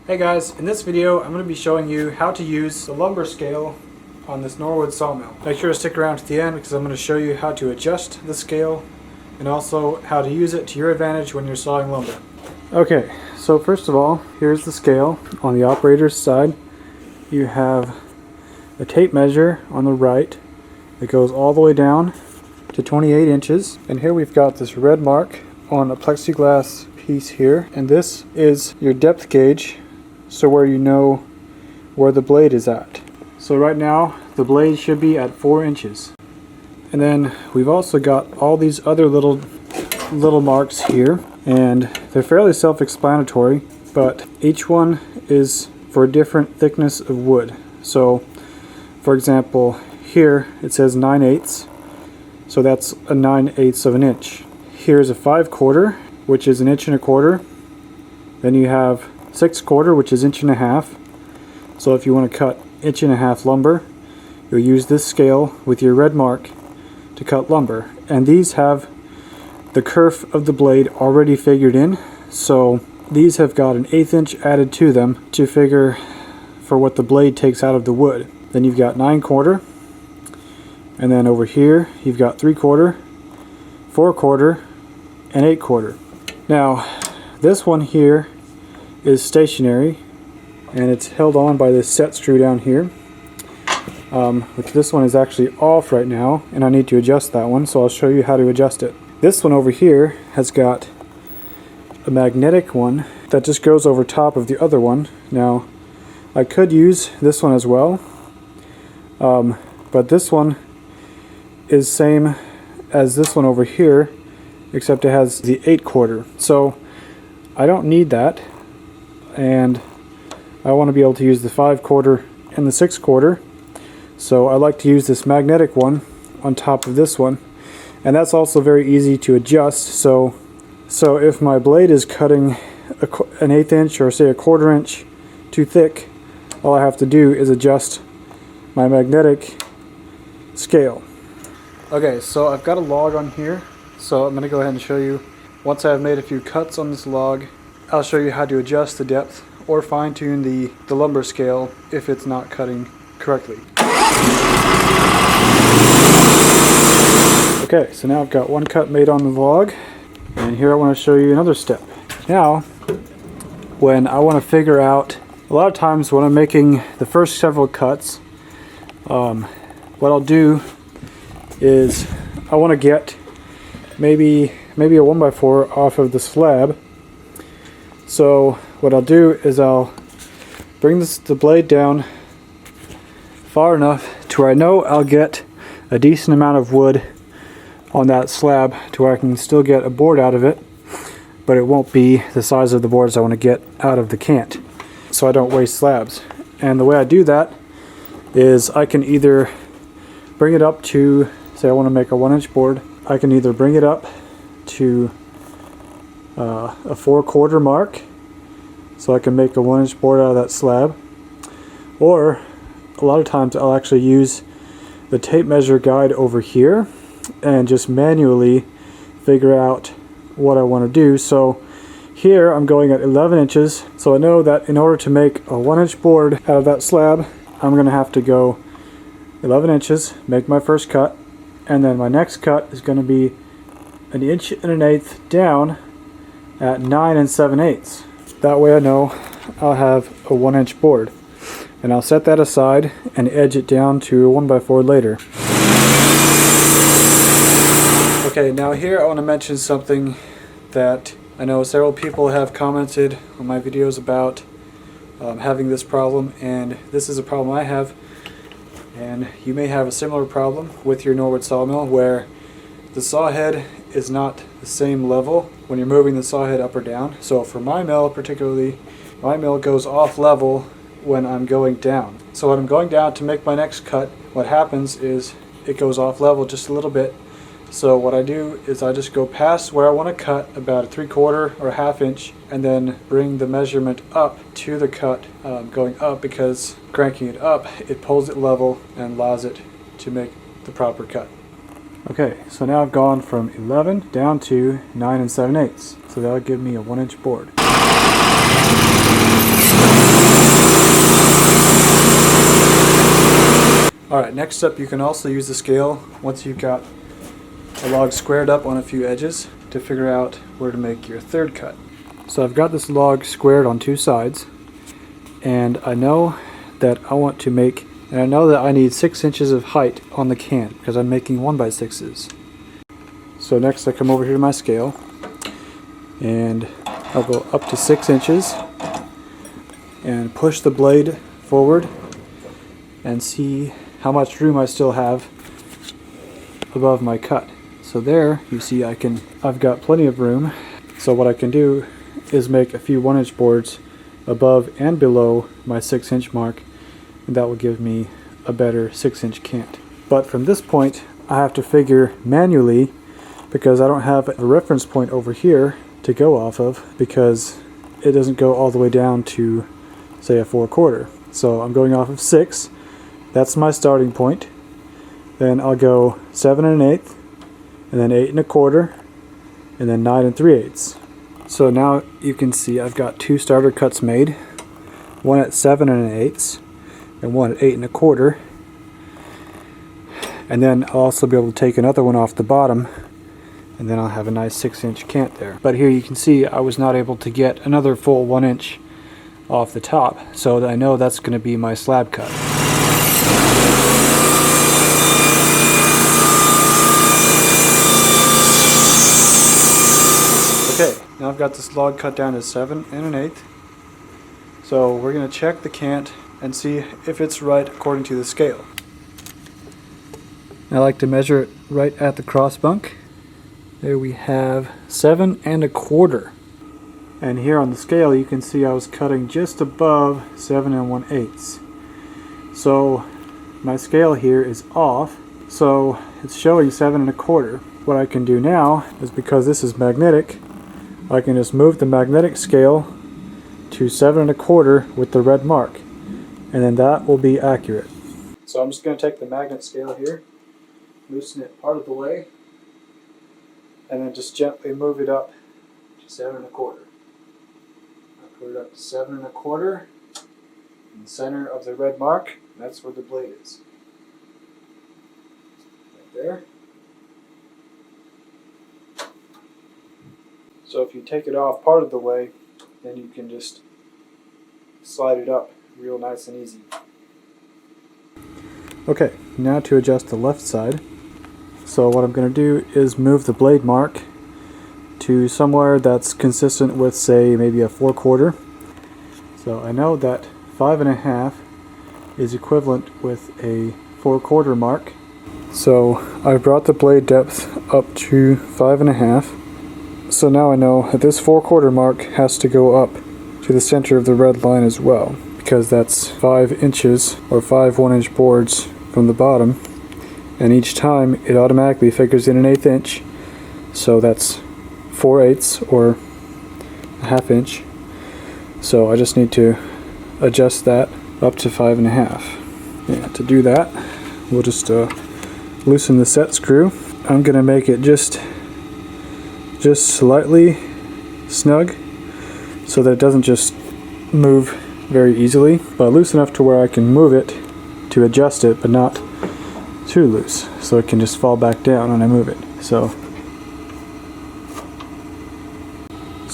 Hey guys, in this video I'm going to be showing you how to use the lumber scale on this Norwood sawmill. Make sure to stick around to the end because I'm going to show you how to adjust the scale and also how to use it to your advantage when you're sawing lumber. Okay, so first of all, here's the scale. On the operator's side you have a tape measure on the right that goes all the way down to 28 inches. And here we've got this red mark on a plexiglass piece here, and this is your depth gauge, so where you know where the blade is at. So right now the blade should be at 4 inches. And then we've also got all these other little marks here, and they're fairly self-explanatory, but each one is for a different thickness of wood. So for example, here it says 9/8, so that's a 9/8 of an inch. Here's a 5/4, which is 1.25 inches. Then you have 6/4, which is 1.5 inches. So if you want to cut 1.5 inch lumber, you'll use this scale with your red mark to cut lumber. And these have the kerf of the blade already figured in, so these have got an 1/8 inch added to them to figure for what the blade takes out of the wood. Then you've got 9/4, and then over here you've got 3/4, 4/4, and 8/4. Now this one here is stationary, and it's held on by this set screw down here, which this one is actually off right now, and I need to adjust that one, so I'll show you how to adjust it. This one over here has got a magnetic one that just goes over top of the other one. Now I could use this one as well, but this one is same as this one over here, except it has the 8/4. So I don't need that, and I want to be able to use the 5/4 and the 6/4. So I like to use this magnetic one on top of this one, and that's also very easy to adjust. So if my blade is cutting an 1/8 inch or say a 1/4 inch too thick, all I have to do is adjust my magnetic scale. Okay, so I've got a log on here, so I'm going to go ahead and show you. Once I've made a few cuts on this log, I'll show you how to adjust the depth or fine-tune the lumber scale if it's not cutting correctly. Okay, so now I've got one cut made on the log, and here I want to show you another step. Now, when I want to figure out, a lot of times when I'm making the first several cuts, what I'll do is I want to get maybe a 1x4 off of the slab. So what I'll do is I'll bring the blade down far enough to where I know I'll get a decent amount of wood on that slab to where I can still get a board out of it, but it won't be the size of the boards I want to get out of the cant, so I don't waste slabs. And the way I do that is I can either bring it up to, say I want to make a 1-inch board, I can either bring it up to a 4/4 mark, so I can make a 1-inch board out of that slab, or a lot of times I'll actually use the tape measure guide over here and just manually figure out what I want to do. So here I'm going at 11 inches, so I know that in order to make a 1-inch board out of that slab, I'm going to have to go 11 inches, make my first cut, and then my next cut is going to be 1 1/8 inches down at 9 7/8. That way I know I'll have a 1-inch board, and I'll set that aside and edge it down to a 1x4 later. Okay, now here I want to mention something that I know several people have commented on my videos about having this problem, and this is a problem I have, and you may have a similar problem with your Norwood sawmill where the saw head is not the same level when you're moving the saw head up or down. So for my mill particularly, my mill goes off level when I'm going down. So when I'm going down to make my next cut, what happens is it goes off level just a little bit. So what I do is I just go past where I want to cut about a 3/4 or a 1/2 inch, and then bring the measurement up to the cut going up, because cranking it up, it pulls it level and allows it to make the proper cut. Okay, so now I've gone from 11 down to 9 7/8. So that'll give me a 1-inch board. Alright, next up, you can also use the scale once you've got a log squared up on a few edges to figure out where to make your third cut. So I've got this log squared on two sides, and I know that I want to make, and I know that I need 6 inches of height on the can because I'm making 1x6s. So next I come over here to my scale and I'll go up to 6 inches and push the blade forward and see how much room I still have above my cut. So there you see I've got plenty of room. So what I can do is make a few 1-inch boards above and below my 6-inch mark, and that will give me a better 6-inch cant. But from this point I have to figure manually because I don't have a reference point over here to go off of because it doesn't go all the way down to, say, a 4/4. So I'm going off of 6. That's my starting point. Then I'll go 7 1/8, and then 8 1/4, and then 9 3/8. So now you can see I've got 2 starter cuts made, one at 7 1/8 and one at 8 1/4. And then I'll also be able to take another one off the bottom, and then I'll have a nice 6-inch cant there. But here you can see I was not able to get another full 1 inch off the top, so I know that's going to be my slab cut. Okay, now I've got this log cut down to 7 1/8. So we're going to check the cant and see if it's right according to the scale. I like to measure it right at the cross bunk. There we have 7 1/4. And here on the scale you can see I was cutting just above 7 1/8. So my scale here is off, so it's showing 7 1/4. What I can do now is, because this is magnetic, I can just move the magnetic scale to 7 1/4 with the red mark, and then that will be accurate. So I'm just going to take the magnet scale here, loosen it part of the way, and then just gently move it up to 7 1/4. I'll put it up to 7 1/4 in the center of the red mark. That's where the blade is. Right there. So if you take it off part of the way, then you can just slide it up real nice and easy. Okay, now to adjust the left side. So what I'm going to do is move the blade mark to somewhere that's consistent with, say, maybe a 4/4. So I know that 5 1/2 is equivalent with a 4/4 mark. So I brought the blade depth up to 5 1/2. So now I know that this 4/4 mark has to go up to the center of the red line as well, because that's 5 inches or 5 1-inch boards from the bottom, and each time it automatically figures in an 1/8 inch, so that's 4/8 or a 1/2 inch. So I just need to adjust that up to 5 1/2. Yeah, to do that, we'll just loosen the set screw. I'm gonna make it just slightly snug so that it doesn't just move very easily, but loose enough to where I can move it to adjust it, but not too loose, so it can just fall back down when I move it. So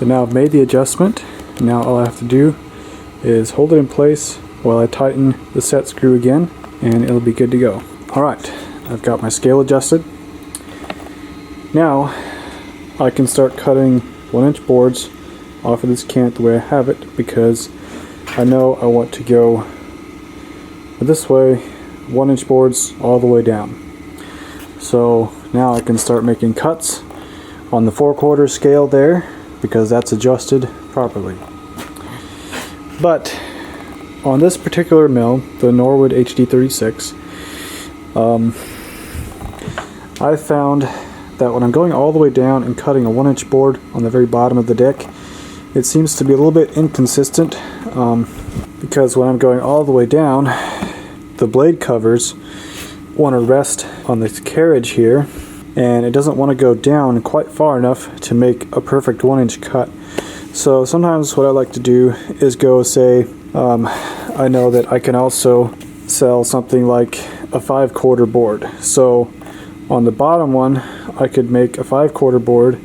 now I've made the adjustment. Now all I have to do is hold it in place while I tighten the set screw again, and it'll be good to go. Alright, I've got my scale adjusted. Now I can start cutting 1-inch boards off of this cant the way I have it, because I know I want to go this way, 1-inch boards all the way down. So now I can start making cuts on the 4/4 scale there, because that's adjusted properly. But on this particular mill, the Norwood HD36, I found that when I'm going all the way down and cutting a 1-inch board on the very bottom of the deck, it seems to be a little bit inconsistent, because when I'm going all the way down, the blade covers want to rest on this carriage here, and it doesn't want to go down quite far enough to make a perfect 1-inch cut. So sometimes what I like to do is go, say, I know that I can also sell something like a 5/4 board. So on the bottom one, I could make a 5/4 board,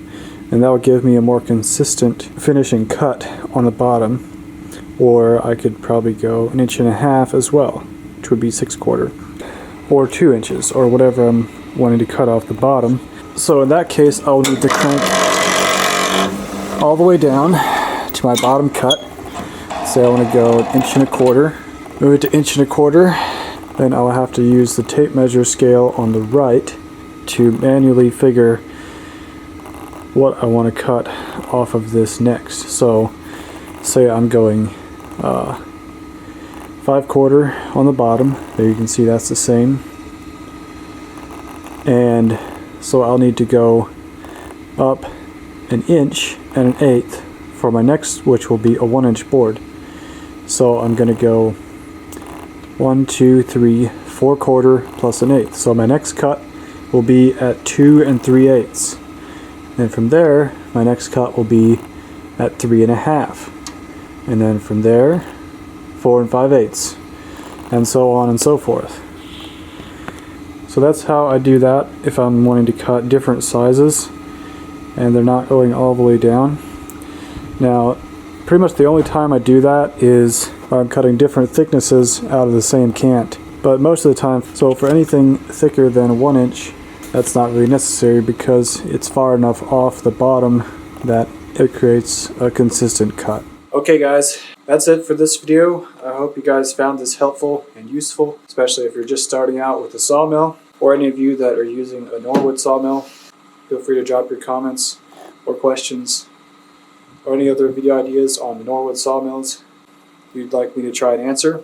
and that would give me a more consistent finishing cut on the bottom. Or I could probably go 1.5 inches as well, which would be 6/4, or 2 inches, or whatever I'm wanting to cut off the bottom. So in that case, I'll need to crank all the way down to my bottom cut. Say I want to go 1.25 inches, move it to 1.25 inches, then I'll have to use the tape measure scale on the right to manually figure what I want to cut off of this next. So say I'm going 5/4 on the bottom. There you can see that's the same. And so I'll need to go up 1 1/8 inches for my next, which will be a 1-inch board. So I'm going to go 1, 2, 3, 4/4 plus 1/8. So my next cut will be at 2 3/8. Then from there, my next cut will be at 3.5. And then from there, 4 5/8, and so on and so forth. So that's how I do that if I'm wanting to cut different sizes and they're not going all the way down. Now, pretty much the only time I do that is when I'm cutting different thicknesses out of the same cant. But most of the time, so for anything thicker than 1 inch, that's not really necessary because it's far enough off the bottom that it creates a consistent cut. Okay guys, that's it for this video. I hope you guys found this helpful and useful, especially if you're just starting out with a sawmill, or any of you that are using a Norwood sawmill. Feel free to drop your comments or questions or any other video ideas on Norwood sawmills you'd like me to try and answer.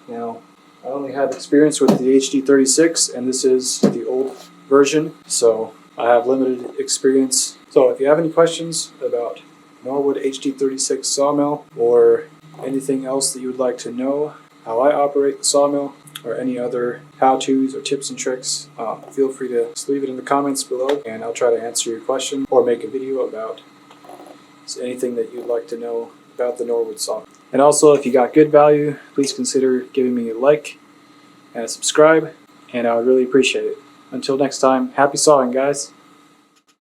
Now, I only have experience with the HD36, and this is the old version, so I have limited experience. So if you have any questions about Norwood HD36 sawmill, or anything else that you would like to know, how I operate the sawmill, or any other how-tos or tips and tricks, feel free to just leave it in the comments below, and I'll try to answer your question or make a video about anything that you'd like to know about the Norwood sawmill. And also, if you got good value, please consider giving me a like and a subscribe, and I would really appreciate it. Until next time, happy sawing, guys!